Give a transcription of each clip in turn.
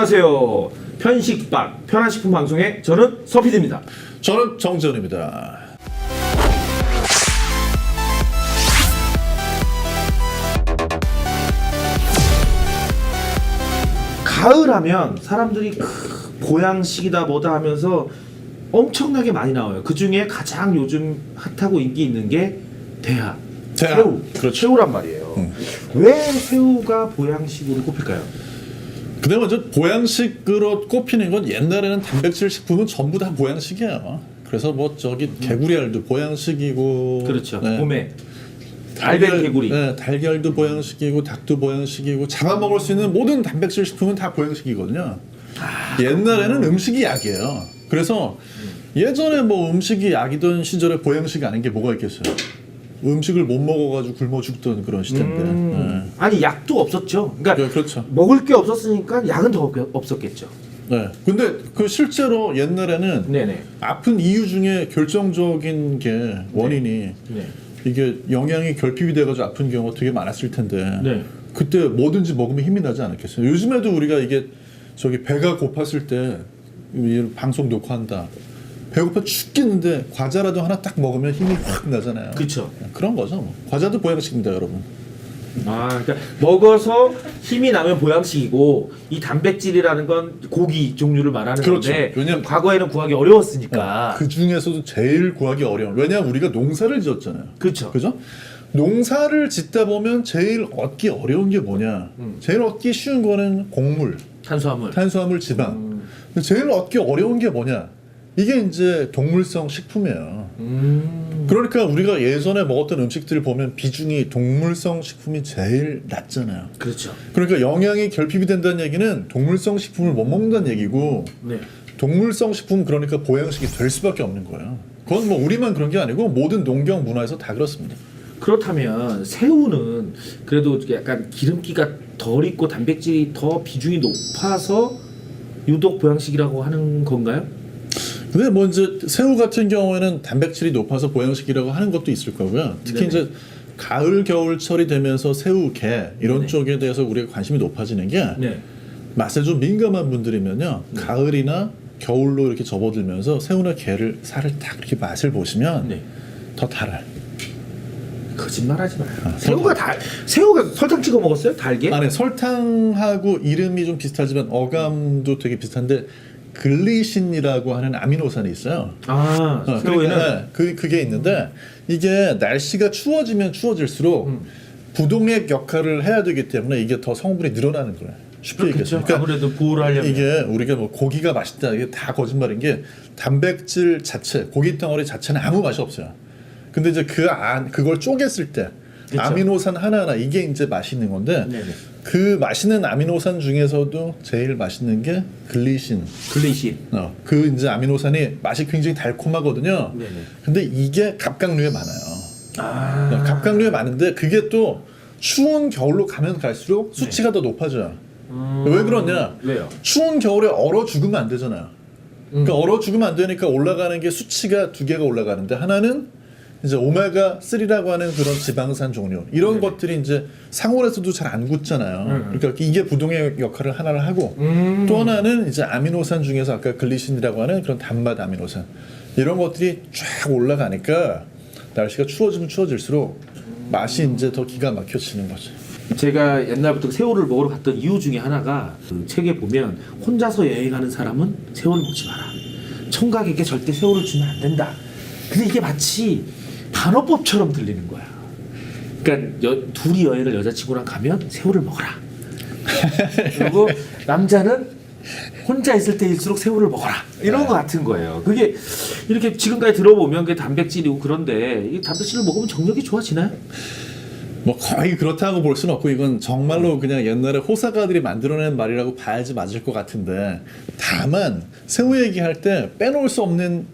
안녕하세요. 편식밥 편한식품 방송의 저는 서피디입니다. 저는 정재훈입니다. 가을하면 사람들이 보양식이다 뭐다 하면서 엄청나게 많이 나와요. 그 중에 가장 요즘 핫하고 인기 있는 게 대하. 새우. 그렇죠. 새우란 말이에요. 왜 새우가 보양식으로 꼽힐까요? 근데 먼저 보양식으로 꼽히는 건 옛날에는 단백질 식품은 전부 다 보양식이에요. 그래서 뭐 저기 개구리알도 보양식이고, 그렇죠. 네. 봄에 달걀 개구리. 네, 달걀도 보양식이고, 닭도 보양식이고, 잡아먹을 수 있는 모든 단백질 식품은 다 보양식이거든요. 옛날에는 음식이 약이에요. 그래서 예전에 뭐 음식이 약이던 시절에 보양식이 아닌 게 뭐가 있겠어요. 음식을 못 먹어가지고 굶어 죽던 그런 시대인데. 네. 아니 약도 없었죠. 그러니까 네, 그렇죠. 먹을 게 없었으니까 약은 더 없었겠죠. 네. 근데 그 실제로 옛날에는 네네. 아픈 이유 중에 결정적인 게 원인이 네. 이게 영양이 결핍이 돼가지고 아픈 경우가 되게 많았을 텐데 네. 그때 뭐든지 먹으면 힘이 나지 않았겠어요. 요즘에도 우리가 이게 저기 배가 고팠을 때 방송 녹화한다. 배고파 죽겠는데 과자라도 하나 딱 먹으면 힘이 확 나잖아요. 그렇죠. 그런 거죠. 뭐. 과자도 보양식입니다, 여러분. 아, 그러니까 먹어서 힘이 나면 보양식이고 이 단백질이라는 건 고기 종류를 말하는 그렇죠. 건데 왜냐면 과거에는 구하기 어려웠으니까. 그 중에서도 제일 구하기 어려운. 왜냐하면 우리가 농사를 지었잖아요. 그렇죠. 그죠? 농사를 짓다 보면 제일 얻기 어려운 게 뭐냐? 제일 얻기 쉬운 거는 곡물, 탄수화물. 지방. 근데 제일 얻기 어려운 게 뭐냐? 이게 이제 동물성 식품이에요. 그러니까 우리가 예전에 먹었던 음식들을 보면 비중이 동물성 식품이 제일 낮잖아요. 그렇죠. 그러니까 영양이 결핍이 된다는 얘기는 동물성 식품을 못 먹는다는 얘기고, 네. 동물성 식품 그러니까 보양식이 될 수밖에 없는 거예요. 그건 뭐 우리만 그런 게 아니고 모든 농경 문화에서 다 그렇습니다. 그렇다면 새우는 그래도 약간 기름기가 덜 있고 단백질이 더 비중이 높아서 유독 보양식이라고 하는 건가요? 근데 뭐 이제 새우 같은 경우에는 단백질이 높아서 보양식이라고 하는 것도 있을 거고요. 특히 네네. 이제 가을 겨울철이 되면서 새우, 게 이런 네. 쪽에 대해서 우리가 관심이 높아지는 게 네. 맛에 좀 민감한 분들이면요. 가을이나 겨울로 이렇게 접어들면서 새우나 게를 살을 딱 이렇게 맛을 보시면 네. 더 달아요. 거짓말하지 마요. 새우가 설탕 찍어 먹었어요? 달게? 안에 설탕하고 이름이 좀 비슷하지만 어감도 되게 비슷한데 글리신이라고 하는 아미노산이 있어요. 아, 새우에는 그러니까 그게 있는데 이게 날씨가 추워지면 추워질수록 부동액 역할을 해야 되기 때문에 이게 더 성분이 늘어나는 거예요. 쉽게 그렇겠죠. 얘기해서. 아무래도 보호를 하려면 이게 우리가 뭐 고기가 맛있다 이게 다 거짓말인 게 단백질 자체, 고기 덩어리 자체는 아무 맛이 없어요. 근데 이제 그걸 쪼갰을 때 그쵸. 아미노산 하나하나 이게 이제 맛있는 건데 네네. 그 맛있는 아미노산 중에서도 제일 맛있는 게 글리신. 그 이제 아미노산이 맛이 굉장히 달콤하거든요. 네네. 근데 이게 갑각류에 많아요. 아. 갑각류에 많은데 그게 또 추운 겨울로 가면 갈수록 수치가 더 높아져요. 왜 그러냐? 왜요? 추운 겨울에 얼어 죽으면 안 되잖아요. 그러니까 얼어 죽으면 안 되니까 올라가는 게 수치가 두 개가 올라가는데 하나는 이제 오메가 3라고 하는 그런 지방산 종류 이런 것들이 이제 상온에서도 잘 안 굳잖아요. 그러니까 이게 부동의 역할을 하나를 하고 또 하나는 이제 아미노산 중에서 아까 글리신이라고 하는 그런 단맛 아미노산 이런 것들이 쫙 올라가니까 날씨가 추워지면 추워질수록 맛이 이제 더 기가 막혀지는 거죠. 제가 옛날부터 새우를 먹으러 갔던 이유 중에 하나가 그 책에 보면 혼자서 여행하는 사람은 새우를 먹지 마라. 청각에게 절대 새우를 주면 안 된다. 근데 이게 마치 반어법처럼 들리는 거야. 그러니까 둘이 여행을 여자친구랑 가면 새우를 먹어라. 그리고 남자는 혼자 있을 때일수록 새우를 먹어라. 이런 거 같은 거예요. 그게 이렇게 지금까지 들어보면 그게 단백질이고 그런데 이 단백질을 먹으면 정력이 좋아지나요? 뭐 거의 그렇다고 볼 수는 없고 이건 정말로 그냥 옛날에 호사가들이 만들어낸 말이라고 봐야지 맞을 것 같은데 다만 새우 얘기할 때 빼놓을 수 없는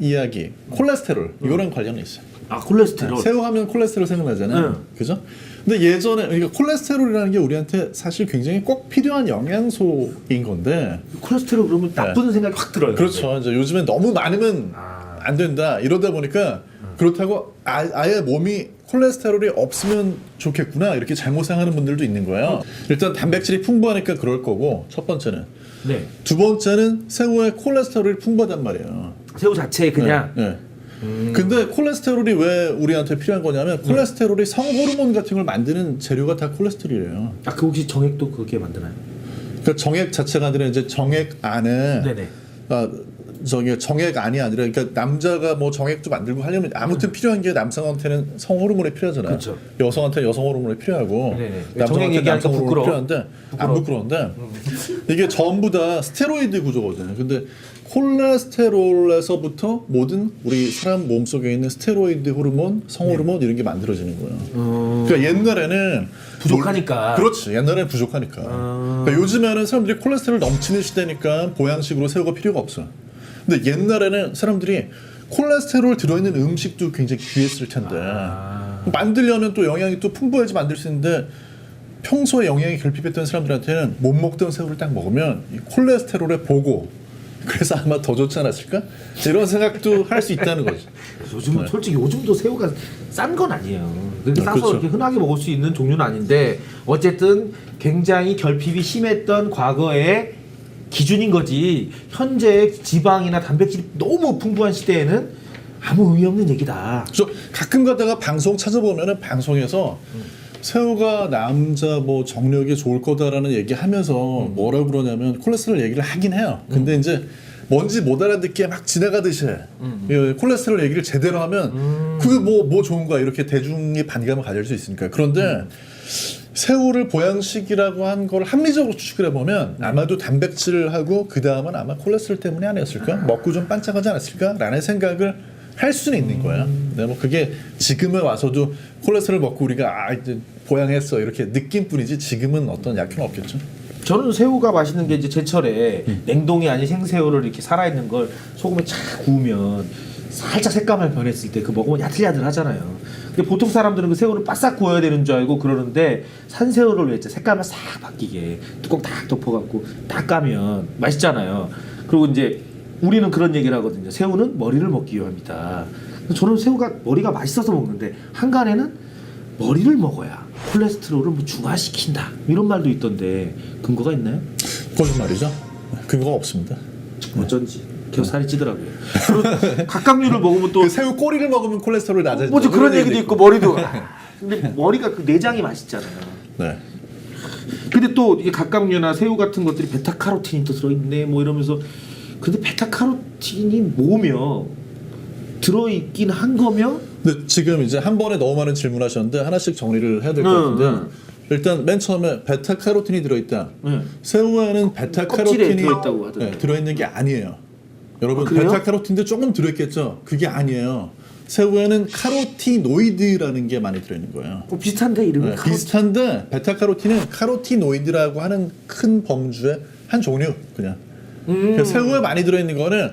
이야기 콜레스테롤 이거랑 관련이 있어요. 아, 콜레스테롤. 새우 하면 콜레스테롤 생각나잖아요. 그죠? 근데 예전에 그러니까 콜레스테롤이라는 게 우리한테 사실 굉장히 꼭 필요한 영양소인 건데 콜레스테롤 그러면 나쁜 생각이 확 들어요. 그렇죠. 이제 요즘엔 너무 많으면 안 된다 이러다 보니까 그렇다고 아예 몸이 콜레스테롤이 없으면 좋겠구나 이렇게 잘못 생각하는 분들도 있는 거예요. 일단 단백질이 풍부하니까 그럴 거고 첫 번째는. 네. 두 번째는 새우에 콜레스테롤이 풍부하단 말이에요. 새우 자체에 그냥 네. 근데 콜레스테롤이 왜 우리한테 필요한 거냐면 콜레스테롤이 성호르몬 같은 걸 만드는 재료가 다 콜레스테롤이에요. 아, 그 혹시 정액도 그렇게 만드나요? 그러니까 정액 자체가 아니라 이제 정액 안에 네네. 저기 정액 안이 아니라 그러니까 남자가 뭐 정액도 만들고 하려면 아무튼 필요한 게 남성한테는 성호르몬이 필요하잖아요. 그렇죠. 여성한테는 여성 호르몬이 필요하고 네네. 정액 남성한테는 얘기하니까 남성 호르몬이 부끄러워. 필요한데 안 부끄러운데 이게 전부 다 스테로이드 구조거든요. 근데 콜레스테롤에서부터 모든 우리 사람 몸속에 있는 스테로이드 호르몬, 성호르몬 이런 게 만들어지는 거예요. 그러니까 옛날에는 부족하니까. 그렇지. 옛날에는 부족하니까. 그러니까 요즘에는 사람들이 콜레스테롤 넘치는 시대니까 보양식으로 새우가 필요가 없어. 근데 옛날에는 사람들이 콜레스테롤 들어있는 음식도 굉장히 귀했을 텐데 만들려면 또 영양이 또 풍부해야지 만들 수 있는데 평소에 영양이 결핍했던 사람들한테는 못 먹던 새우를 딱 먹으면 이 콜레스테롤에 보고 그래서 아마 더 좋지 않았을까? 이런 생각도 할 수 있다는 거죠. 요즘 솔직히 요즘도 새우가 싼 건 아니에요. 그렇게 싸서 그렇죠. 이렇게 흔하게 먹을 수 있는 종류는 아닌데 어쨌든 굉장히 결핍이 심했던 과거의 기준인 거지. 현재 지방이나 단백질이 너무 풍부한 시대에는 아무 의미 없는 얘기다. 그래서 가끔 가다가 방송 찾아보면은 방송에서 새우가 남자 뭐 정력에 좋을 거다라는 얘기하면서 뭐라 그러냐면 콜레스테롤 얘기를 하긴 해요. 근데 이제 뭔지 못 알아듣게 막 지나가듯이 이 콜레스테롤 얘기를 제대로 하면 그게 뭐 좋은 거야 이렇게 대중이 반감을 가질 수 있으니까. 그런데 새우를 보양식이라고 한 걸 합리적으로 추측을 해보면 아마도 단백질을 하고 그 다음은 아마 콜레스테롤 때문이 아니었을까? 먹고 좀 반짝하지 않았을까?라는 생각을 할 수는 있는 거야. 근데 뭐 그게 지금에 와서도 콜레스테롤 먹고 우리가 이제 보양했어 이렇게 느낌뿐이지 지금은 어떤 약효는 없겠죠. 저는 새우가 맛있는 게 이제 제철에 냉동이 아닌 생새우를 이렇게 살아있는 걸 소금에 착 구우면 살짝 색감을 변했을 때 그 먹으면 야들야들하잖아요. 근데 보통 사람들은 그 새우를 바싹 구워야 되는 줄 알고 그러는데 산새우를 왜 했죠? 색감을 싹 바뀌게 뚜껑 딱 덮어갖고 딱 까면 맛있잖아요. 그리고 이제 우리는 그런 얘기를 하거든요. 새우는 머리를 먹기 위함이다. 저는 새우가 머리가 맛있어서 먹는데 한간에는 머리를 먹어야 콜레스테롤을 뭐 중화시킨다 이런 말도 있던데 근거가 있나요? 거짓말이죠. 근거가 없습니다. 어쩐지 계속 살이 찌더라고요. 그리고 각각류를 먹으면 또 그 새우 꼬리를 먹으면 콜레스테롤이 낮아진다. 뭐죠 그런 얘기도 있고 머리도 근데 머리가 그 내장이 맛있잖아요. 네. 근데 또 이게 각각류나 새우 같은 것들이 베타카로틴이 또 들어있네 뭐 이러면서 근데 베타카로틴이 뭐며 들어있긴 한 거며 근데 지금 이제 한 번에 너무 많은 질문하셨는데 하나씩 정리를 해야 될 것 같은데 일단 맨 처음에 베타카로틴이 들어있다. 새우에는 베타카로틴이 껍질에 들어있다고 하더라고요. 들어있는 게 아니에요. 여러분 그래요? 베타카로틴도 조금 들어있겠죠. 그게 아니에요. 새우에는 카로티노이드라는 게 많이 들어있는 거예요. 비슷한데 이름이 비슷한데 베타카로틴은 카로티노이드라고 하는 큰 범주의 한 종류 그냥. 그러니까 새우에 많이 들어있는 거는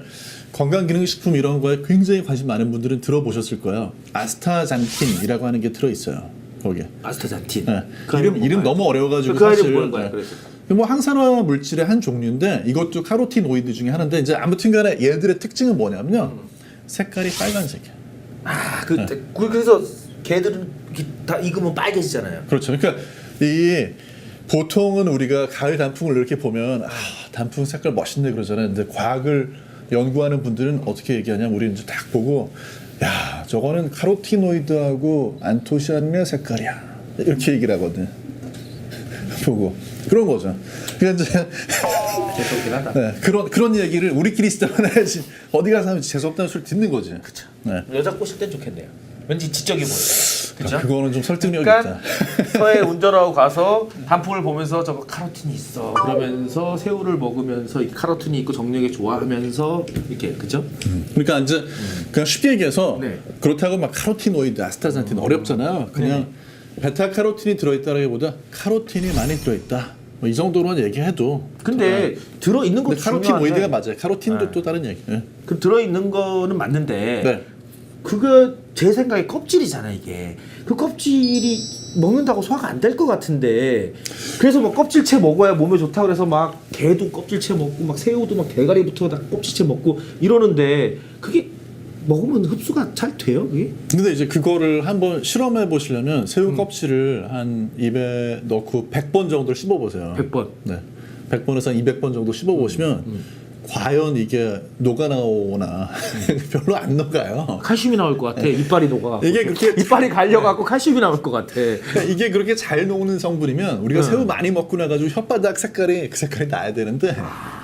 건강기능식품 이런 거에 굉장히 관심 많은 분들은 들어보셨을 거예요. 아스타잔틴이라고 하는 게 들어있어요. 거기에. 아스타잔틴. 네. 그 이름 너무 어려워가지고 그 사실 아이는 뭐야? 그래서 뭐 항산화 물질의 한 종류인데 이것도 카로티노이드 중에 하나인데 이제 아무튼간에 얘들의 특징은 뭐냐면요. 색깔이 빨간색이야. 그래서 걔들은 이렇게 다 익으면 빨개지잖아요. 그렇죠. 그러니까 이 보통은 우리가 가을 단풍을 이렇게 보면 단풍 색깔 멋있네 그러잖아요. 근데 과학을 연구하는 분들은 어떻게 얘기하냐면 우리는 이제 딱 보고 야 저거는 카로티노이드하고 안토시아닌의 색깔이야 이렇게 얘기를 하거든. 보고 그런 거죠. 그러니까 이제 네, 그런 얘기를 우리끼리 있을 때만 해야지 어디 가서 하면 재수없다는 소리 듣는 거지. 그렇죠. 네. 여자 꼬실 땐 좋겠네요. 왠지 지적이 보여. 그렇죠? 그거는 좀 설득력이 그러니까 있다. 서해 운전하고 가서 단풍을 보면서 저거 카로틴이 있어. 그러면서 새우를 먹으면서 이 카로틴이 있고 정력에 좋아하면서 이렇게 그죠? 그러니까 이제 그냥 쉽게 얘기해서 네. 그렇다고 막 카로티노이드, 아스타잔틴 어렵잖아요. 그냥 베타카로틴이 들어있다라기보다 카로틴이 많이 들어있다. 뭐 이 정도로만 얘기해도. 근데 들어 있는 것도 근데 카로티노이드가 중요한데 맞아요. 카로틴도 네. 또 다른 얘기. 네. 그 들어 있는 거는 맞는데 네. 그거 제 생각에 껍질이잖아 이게. 그 껍질이 먹는다고 소화가 안 될 것 같은데 그래서 뭐 껍질채 먹어야 몸에 좋다 그래서 막 게도 껍질채 먹고 막 새우도 막 대가리부터 다 껍질채 먹고 이러는데 그게 먹으면 흡수가 잘 돼요, 그게? 근데 이제 그거를 한번 실험해 보시려면 새우 껍질을 한 입에 넣고 100번 정도를 씹어 보세요. 100번. 네. 100번에서 200번 정도 씹어 보시면 과연 이게 녹아 나오나 별로 안 녹아요. 칼슘이 나올 것 같아. 이빨이 녹아. 이게 그렇게 이빨이 갈려갖고 칼슘이 나올 것 같아. 그러니까 이게 그렇게 잘 녹는 성분이면 우리가 새우 많이 먹고 나가지고 혓바닥 색깔이 그 색깔이 나야 되는데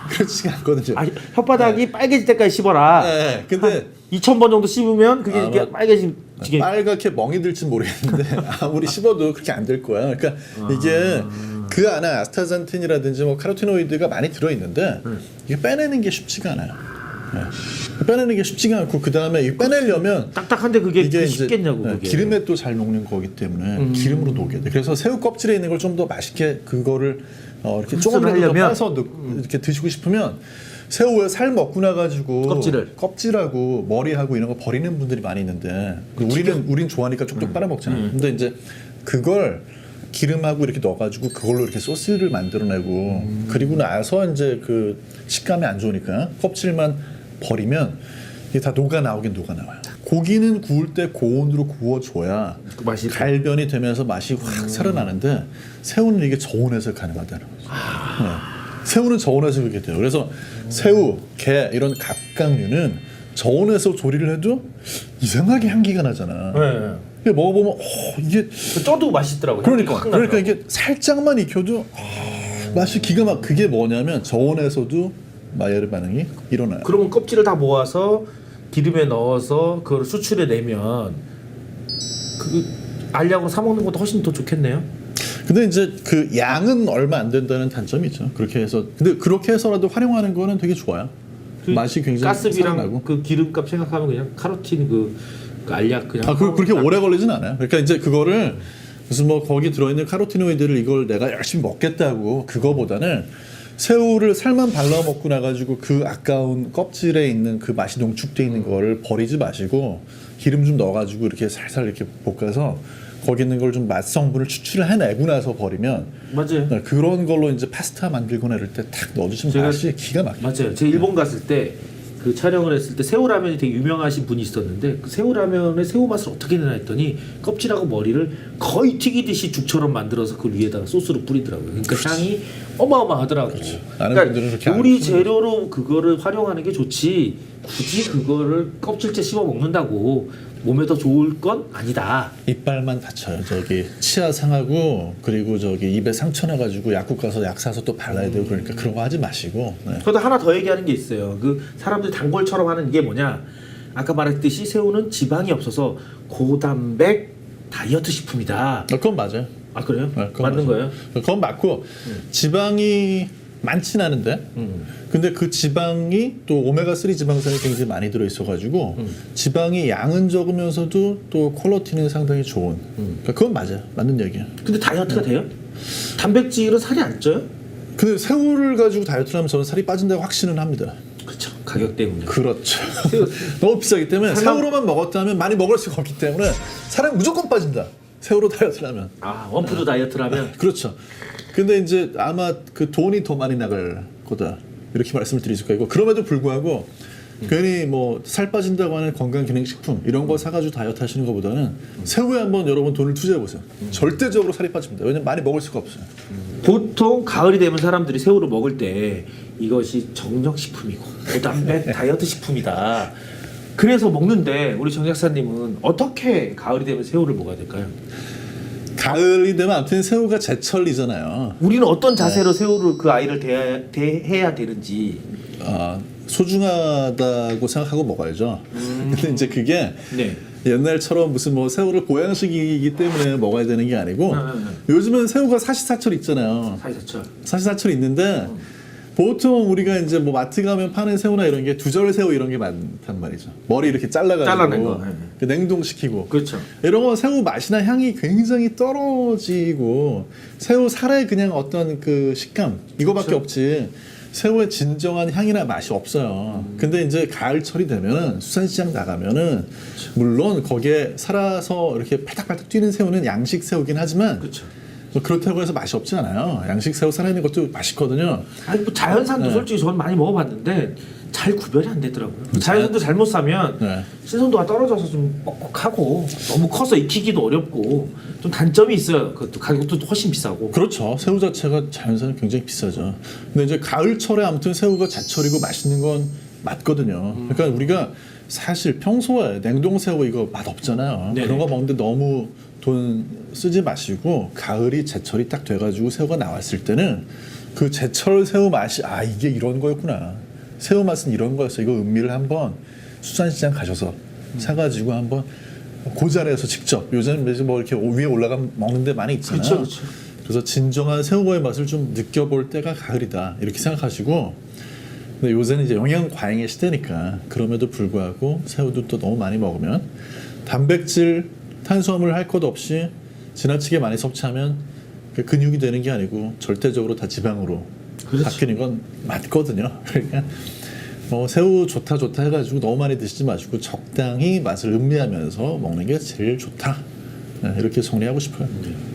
그렇지가 않거든요. 아, 혓바닥이 빨개질 때까지 씹어라. 네, 근데 2,000번 정도 씹으면 그게 이렇게 빨개지게. 빨갛게 멍이 들진 모르겠는데 아무리 씹어도 그렇게 안 될 거야. 그러니까 이게 그 안에 아스타잔틴이라든지 뭐 카로티노이드가 많이 들어있는데 이게 빼내는 게 쉽지가 않아요. 네. 빼내는 게 쉽지가 않고 그 다음에 이 빼내려면 딱딱한데 그게 이게 쉽겠냐고. 이제 그게. 기름에 또 잘 녹는 거기 때문에 기름으로 녹여야 돼. 그래서 새우 껍질에 있는 걸 좀 더 맛있게 그거를 이렇게 조금이라도 더 하려면? 빼서 이렇게 드시고 싶으면 새우에 살 먹고 나가지고 껍질하고 머리하고 이런 거 버리는 분들이 많이 있는데 우린 좋아하니까 쪽쪽 빨아먹잖아요. 근데 이제 그걸 기름하고 이렇게 넣어가지고 그걸로 이렇게 소스를 만들어내고 그리고 나서 이제 그 식감이 안 좋으니까 껍질만 버리면 이게 다 녹아 나오긴 녹아 나와요. 고기는 구울 때 고온으로 구워줘야 그 맛이 갈변이 되면서 맛이 확 살아나는데 새우는 이게 저온에서 가능하다는 거죠. 네. 새우는 저온에서 그렇게 돼요. 그래서 새우, 게 이런 갑각류는 저온에서 조리를 해도 이상하게 향기가 나잖아. 네. 이게 먹어보면 이게 쪄도 맛있더라고요. 그러니까 이게 살짝만 익혀도 맛이 기가 막 그게 뭐냐면 저온에서도 마이야르 반응이 일어나요. 그러면 껍질을 다 모아서 기름에 넣어서 그걸 수출해 내면 그 알약으로 사 먹는 것도 훨씬 더 좋겠네요. 근데 이제 그 양은 얼마 안 된다는 단점이 있죠. 그렇게 해서 근데 그렇게 해서라도 활용하는 거는 되게 좋아요. 그 맛이 굉장히 가스비랑 살아나고. 그 기름값 생각하면 그냥 카로틴 그 알약 그냥 그렇게 오래 걸리진 않아요. 그러니까 이제 그거를 무슨 뭐 거기 들어있는 카로티노이드를 이걸 내가 열심히 먹겠다고 그거보다는 새우를 살만 발라 먹고 나가지고 그 아까운 껍질에 있는 그 맛이 농축돼 있는 거를 버리지 마시고 기름 좀 넣어가지고 이렇게 살살 이렇게 볶아서 거기 있는 걸 좀 맛 성분을 추출을 해내고 나서 버리면 맞아요. 그런 걸로 이제 파스타 만들거나 이럴 때 탁 넣어주시면 제가- 맛이 기가 막혀요. 맞아요. 제가 일본 갔을 때 그 촬영을 했을 때 새우라면이 되게 유명하신 분이 있었는데 그 새우라면의 새우 맛을 어떻게 내나 했더니 껍질하고 머리를 거의 튀기듯이 죽처럼 만들어서 그 위에다가 소스를 뿌리더라고요. 그러니까 향이 어마어마하더라고요. 아는 그러니까 분들은 그렇게 요리 알죠. 재료로 그거를 활용하는 게 좋지 굳이 그거를 껍질째 씹어 먹는다고 몸에 더 좋을 건 아니다. 이빨만 다쳐요. 저기 치아 상하고 그리고 저기 입에 상처 나가지고 약국 가서 약 사서 또 발라야 되고 그러니까 그런 거 하지 마시고. 네. 저도 하나 더 얘기하는 게 있어요. 그 사람들이 단골처럼 하는 게 뭐냐? 아까 말했듯이 새우는 지방이 없어서 고단백 다이어트 식품이다. 그건 맞아요. 아 그래요? 네, 그건 맞는 맞아요. 거예요? 그건 맞고 지방이 많진 않은데 근데 그 지방이 또 오메가3 지방산이 굉장히 많이 들어있어가지고 지방이 양은 적으면서도 또 퀄리티는 상당히 좋은 그러니까 그건 맞아요. 맞는 얘기예요. 근데 다이어트가 돼요? 단백질은 살이 안 쪄요? 근데 새우를 가지고 다이어트를 하면 저는 살이 빠진다고 확신은 합니다. 그렇죠. 가격 때문에. 그렇죠. 새우- 너무 비싸기 때문에 살만- 새우로만 먹었다면 많이 먹을 수가 없기 때문에 사람이 무조건 빠진다. 새우로 다이어트를 하면. 아 원푸드 다이어트라면 그렇죠. 근데 이제 아마 그 돈이 더 많이 나갈 거다. 이렇게 말씀을 드릴 수가 있고 그럼에도 불구하고 괜히 뭐 살 빠진다고 하는 건강기능식품 이런 거 사가지고 다이어트 하시는 것보다는 새우에 한번 여러분 돈을 투자해 보세요. 절대적으로 살이 빠집니다. 왜냐면 많이 먹을 수가 없어요. 보통 가을이 되면 사람들이 새우를 먹을 때 이것이 정력식품이고 고단백 다이어트 식품이다. 그래서 먹는데 우리 정 작사님은 어떻게 가을이 되면 새우를 먹어야 될까요? 가을이 되면 아무튼 새우가 제철이잖아요. 우리는 어떤 자세로 새우를 그 아이를 대해야 되는지. 소중하다고 생각하고 먹어야죠. 근데 이제 그게 네. 옛날처럼 무슨 뭐 새우를 보양식이기 때문에 먹어야 되는 게 아니고 요즘은 새우가 사시사철 있잖아요. 사이사철. 사시사철 있는데 보통 우리가 이제 뭐 마트 가면 파는 새우나 이런 게 두절 새우 이런 게 많단 말이죠. 머리 이렇게 잘라낸 잘라가지고 거, 네. 그 냉동시키고 그렇죠. 이런 거 새우 맛이나 향이 굉장히 떨어지고 새우 살의 그냥 어떤 그 식감 이거밖에 그렇죠. 없지 새우의 진정한 향이나 맛이 없어요. 근데 이제 가을철이 되면은 수산시장 나가면은 물론 거기에 살아서 이렇게 팔딱팔딱 뛰는 새우는 양식 새우긴 하지만 그렇죠. 그렇다고 해서 맛이 없지 않아요. 양식 새우 살아있는 것도 맛있거든요. 아니 뭐 자연산도 네. 솔직히 저는 많이 먹어봤는데 잘 구별이 안 되더라고요. 자연산도 잘못 사면 네. 신선도가 떨어져서 좀 뻑뻑하고 너무 커서 익히기도 어렵고 좀 단점이 있어요. 그것도 가격도 훨씬 비싸고. 그렇죠. 새우 자체가 자연산은 굉장히 비싸죠. 근데 이제 가을철에 아무튼 새우가 제철이고 맛있는 건 맞거든요. 그러니까 우리가 사실 평소에 냉동새우 이거 맛 없잖아요. 네네. 그런 거 먹는데 너무 돈 쓰지 마시고 가을이 제철이 딱 돼가지고 새우가 나왔을 때는 그 제철 새우 맛이 이게 이런 거였구나. 새우 맛은 이런 거였어. 이거 음미를 한번 수산시장 가셔서 사가지고 한번 그 자리에서 직접 요즘 뭐 이렇게 위에 올라가 먹는 데 많이 있잖아요. 그렇죠, 그렇죠. 그래서 진정한 새우의 맛을 좀 느껴볼 때가 가을이다 이렇게 생각하시고, 근데 요새는 이제 영양 과잉의 시대니까 그럼에도 불구하고 새우도 또 너무 많이 먹으면 단백질, 탄수화물 할 것 없이 지나치게 많이 섭취하면 그 근육이 되는 게 아니고 절대적으로 다 지방으로 그렇죠. 바뀌는 건 맞거든요. 그러니까 새우 좋다 해가지고 너무 많이 드시지 마시고 적당히 맛을 음미하면서 먹는 게 제일 좋다. 네, 이렇게 정리하고 싶어요.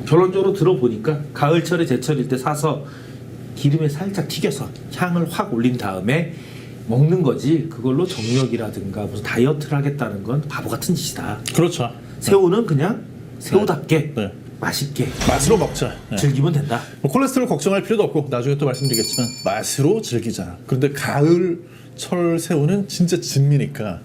결론적으로 들어보니까 가을철에 제철일 때 사서 기름에 살짝 튀겨서 향을 확 올린 다음에 먹는 거지 그걸로 정력이라든가 무슨 다이어트를 하겠다는 건 바보 같은 짓이다. 그렇죠. 새우는 그냥 새우답게 네. 맛있게 맛으로 먹자. 네. 즐기면 된다. 뭐 콜레스테롤 걱정할 필요도 없고 나중에 또 말씀드리겠지만 맛으로 즐기자. 그런데 가을철 새우는 진짜 진미니까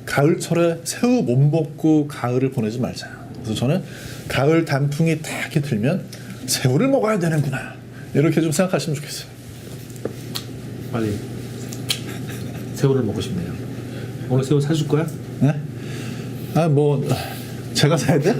가을철에 새우 못 먹고 가을을 보내지 말자. 그래서 저는 가을 단풍이 딱 이렇게 들면 새우를 먹어야 되는구나 이렇게 좀 생각하시면 좋겠어요. 빨리 새우를 먹고 싶네요. 오늘 새우 사줄 거야? 네? 뭐 제가 사야 돼?